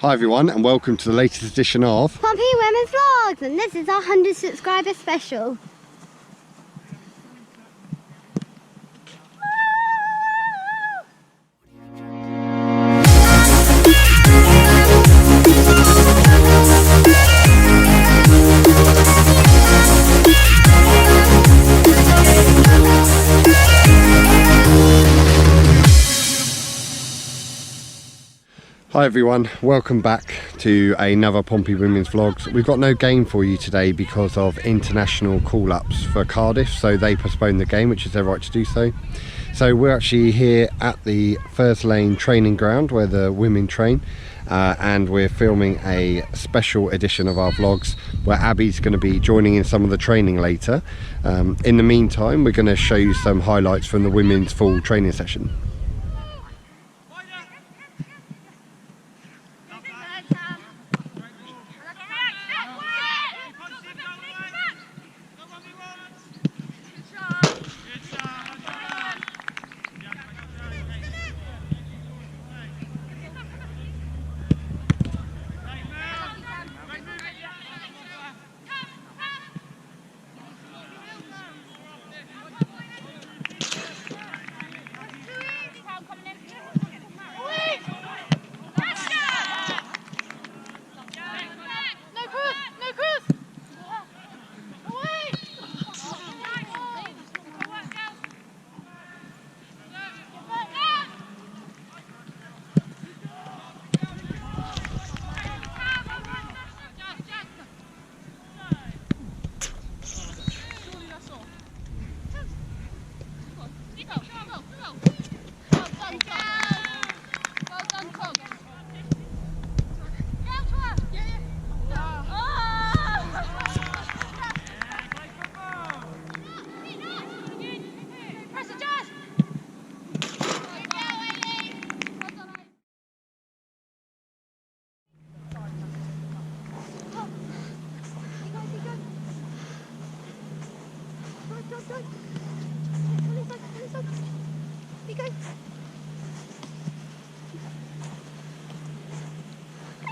Hi everyone, and welcome to the latest edition of Pompey Women Vlogs, and this is our 100 subscriber special. Hi everyone, welcome back to another Pompey Women's Vlogs. We've got no game for you today because of international call-ups for Cardiff, so they postponed the game, which is their right to do so. So we're actually here at the First Lane training ground where the women train, and we're filming a special edition of our vlogs where Abby's going to be joining in some of the training later. In the meantime, we're going to show you some highlights from the women's full training session.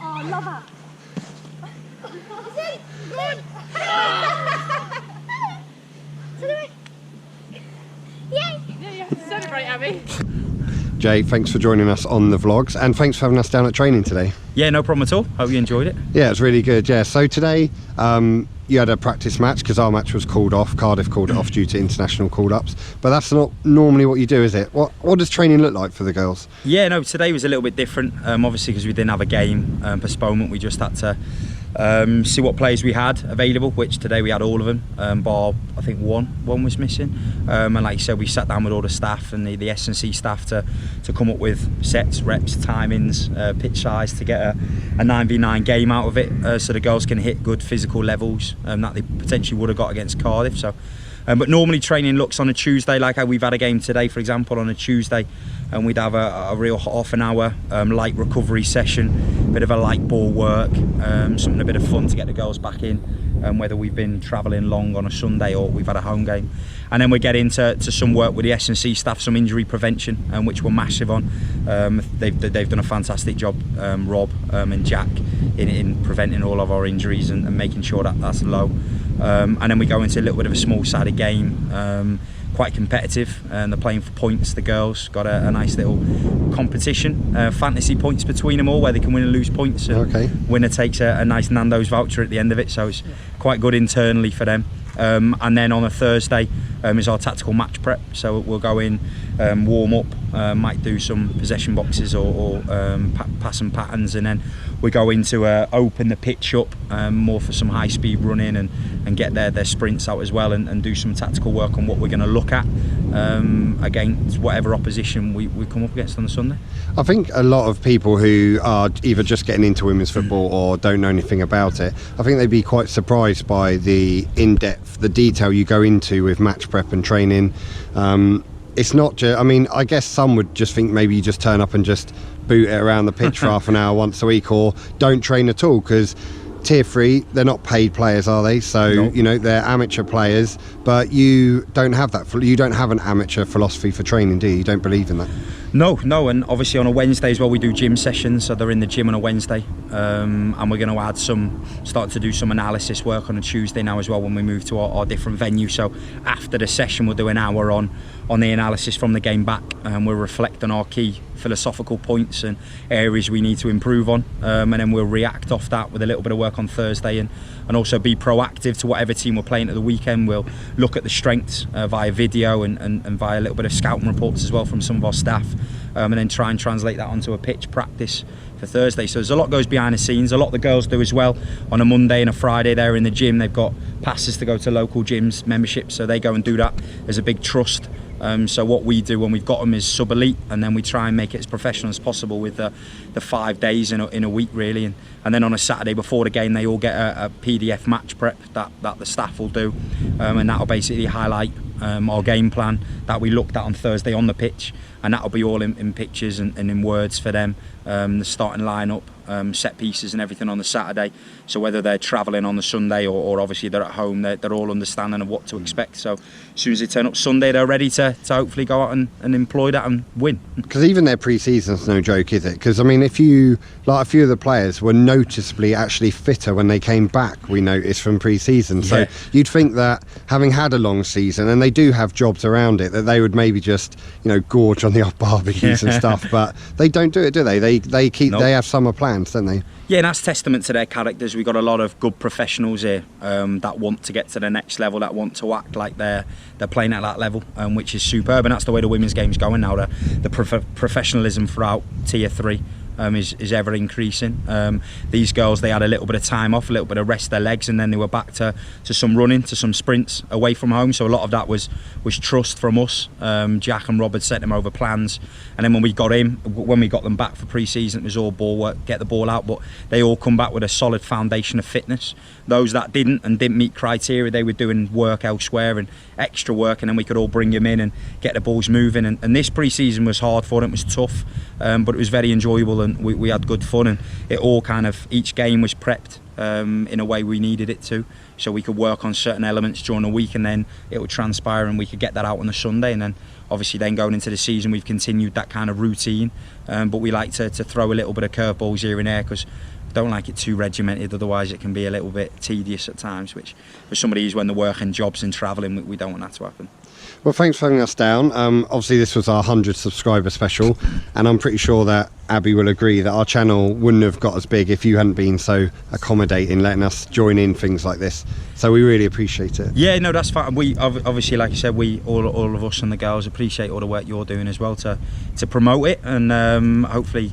Oh, love her. Celebrate, Abby. Jay, thanks for joining us on the vlogs, and thanks for having us down at training today. Yeah, no problem at all. Hope you enjoyed it. Yeah, it's really good. Yeah, so today you had a practice match because our match was called off. Cardiff called it off due to international call-ups, but that's not normally what you do, is it? What does training look like for the girls? Yeah, no, today was a little bit different. Obviously, because we didn't have a game postponement, we just had to see what players we had available, which today we had all of them, bar I think one was missing, and like you said, we sat down with all the staff and the S&C staff to come up with sets, reps, timings, pitch size to get a 9v9 game out of it, so the girls can hit good physical levels that they potentially would have got against Cardiff. So but normally training looks on a Tuesday, like how we've had a game today, for example, on a Tuesday, and we'd have a real half an hour light recovery session, bit of a light ball work, something a bit of fun to get the girls back in, whether we've been travelling long on a Sunday or we've had a home game. And then we get into some work with the S&C staff, some injury prevention, which we're massive on. They've done a fantastic job, Rob and Jack, in preventing all of our injuries and making sure that that's low. And then we go into a little bit of a small-sided game, quite competitive, and they're playing for points. The girls got a nice little competition, fantasy points between them all, where they can win and lose points. Okay. Winner takes a nice Nando's voucher at the end of it, so it's quite good internally for them. And then on a Thursday is our tactical match prep, so we'll go in, warm up, might do some possession boxes or pass and patterns, and then we go into open the pitch up more for some high speed running and get their sprints out as well, and do some tactical work on what we're going to look at against whatever opposition we come up against on the Sunday. I think a lot of people who are either just getting into women's football or don't know anything about it, I think they'd be quite surprised by the in-depth, the detail you go into with match prep and training. It's not just, I mean, I guess some would just think maybe you just turn up and just boot it around the pitch for half an hour once a week, or don't train at all, because Tier 3, they're not paid players, are they? So, Nope. you know, they're amateur players, but you don't have that. You don't have an amateur philosophy for training, do you? You don't believe in that? No, and obviously on a Wednesday as well we do gym sessions, so they're in the gym on a Wednesday, and we're going to start to do some analysis work on a Tuesday now as well when we move to our different venue. So after the session we'll do an hour on the analysis from the game back, and we'll reflect on our key philosophical points and areas we need to improve on, and then we'll react off that with a little bit of work on Thursday, and also be proactive to whatever team we're playing at the weekend. We'll look at the strengths via video and via a little bit of scouting reports as well from some of our staff, and then try and translate that onto a pitch practice for Thursday. So there's a lot goes behind the scenes. A lot the girls do as well. On a Monday and a Friday they're in the gym. They've got passes to go to local gyms, memberships, so they go and do that. There's a big trust. So what we do when we've got them is sub-elite, and then we try and make it as professional as possible with the 5 days in a week really, and then on a Saturday before the game they all get a PDF match prep that the staff will do, and that'll basically highlight our game plan that we looked at on Thursday on the pitch, and that'll be all in pictures and in words for them, the starting lineup, set pieces and everything on the Saturday. So whether they're travelling on the Sunday or obviously they're at home, they're all understanding of what to expect. So as soon as they turn up Sunday, they're ready to hopefully go out and employ that and win. Because even their pre-season's no joke, is it? Because I mean, if you, like, a few of the players were noticeably actually fitter when they came back, we noticed from pre-season. So you'd think that having had a long season, and they do have jobs around it, that they would maybe just, gorge on the off barbecues and stuff, but they don't do it, do they? They keep, they have summer plans, don't they? Yeah, and that's testament to their characters. We've got a lot of good professionals here that want to get to the next level, that want to act like they're playing at that level, which is superb. And that's the way the women's game's going now. The professionalism throughout Tier 3 is ever increasing. These girls, they had a little bit of time off, a little bit of rest their legs, and then they were back to some running, to some sprints away from home. So a lot of that was trust from us. Jack and Rob had sent them over plans, and then when we got them back for pre-season, it was all ball work, get the ball out, but they all come back with a solid foundation of fitness. Those that didn't meet criteria, they were doing work elsewhere and extra work, and then we could all bring them in and get the balls moving. And this pre-season was hard for them, it was tough, but it was very enjoyable, and we had good fun, and it all each game was prepped in a way we needed it to, so we could work on certain elements during the week, and then it would transpire and we could get that out on the Sunday. And then obviously then going into the season we've continued that kind of routine, but we like to throw a little bit of curveballs here and there, because don't like it too regimented, otherwise it can be a little bit tedious at times, which for somebody who's when they're working jobs and travelling, we don't want that to happen. Well, thanks for having us down. Obviously this was our 100 subscriber special, and I'm pretty sure that Abby will agree that our channel wouldn't have got as big if you hadn't been so accommodating, letting us join in things like this. So we really appreciate it. Yeah, no, that's fine. We obviously, like you said, we all of us and the girls appreciate all the work you're doing as well to promote it, and hopefully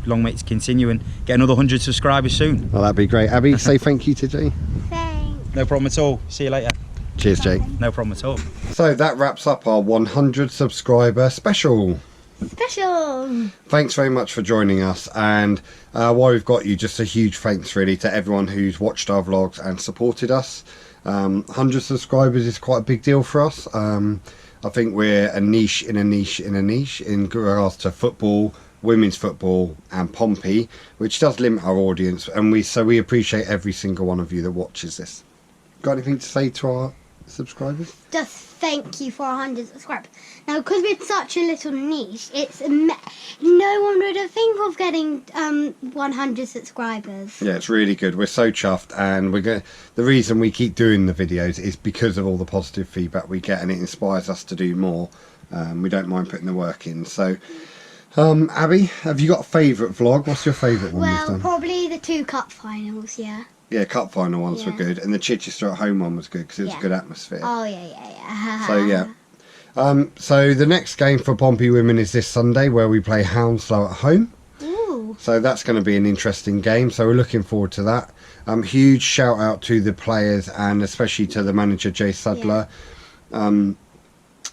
long may it continue and get another 100 subscribers soon. Well, that'd be great. Abby, say thank you to Jay. Thanks. No problem at all. See you later. Cheers, Jay. No problem at all. So that wraps up our 100 subscriber special. Thanks very much for joining us, and while we've got you, just a huge thanks really to everyone who's watched our vlogs and supported us. 100 subscribers is quite a big deal for us. I think we're a niche in a niche in a niche in regards to football, women's football and Pompey, which does limit our audience, and we appreciate every single one of you that watches this. Got anything to say to our subscribers? Just thank you for 100 subscribers. Now, because we're such a little niche, no one would have think of getting 100 subscribers. Yeah, it's really good. We're so chuffed, and the reason we keep doing the videos is because of all the positive feedback we get, and it inspires us to do more. We don't mind putting the work in. So, Abby, have you got a favourite vlog? What's your favourite one you've done? Well, probably the 2 cup finals, yeah. Yeah, cup final ones were good, and the Chichester at home one was good because it was a good atmosphere. Oh yeah. So yeah. So the next game for Pompey Women is this Sunday, where we play Hounslow at home. Ooh. So that's going to be an interesting game. So we're looking forward to that. Huge shout out to the players, and especially to the manager Jay Sadler. Yeah.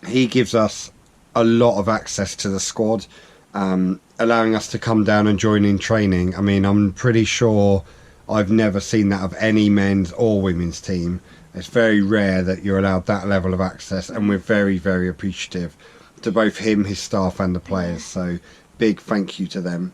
He gives us a lot of access to the squad, allowing us to come down and join in training. I mean, I'm pretty sure I've never seen that of any men's or women's team. It's very rare that you're allowed that level of access, and we're very, very appreciative to both him, his staff and the players. So big thank you to them.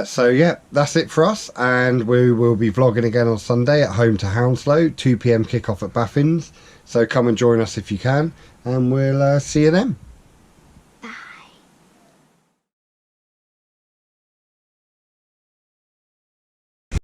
So yeah, that's it for us, and we will be vlogging again on Sunday at home to Hounslow, 2 PM kickoff at Baffins. So come and join us if you can, and we'll see you then.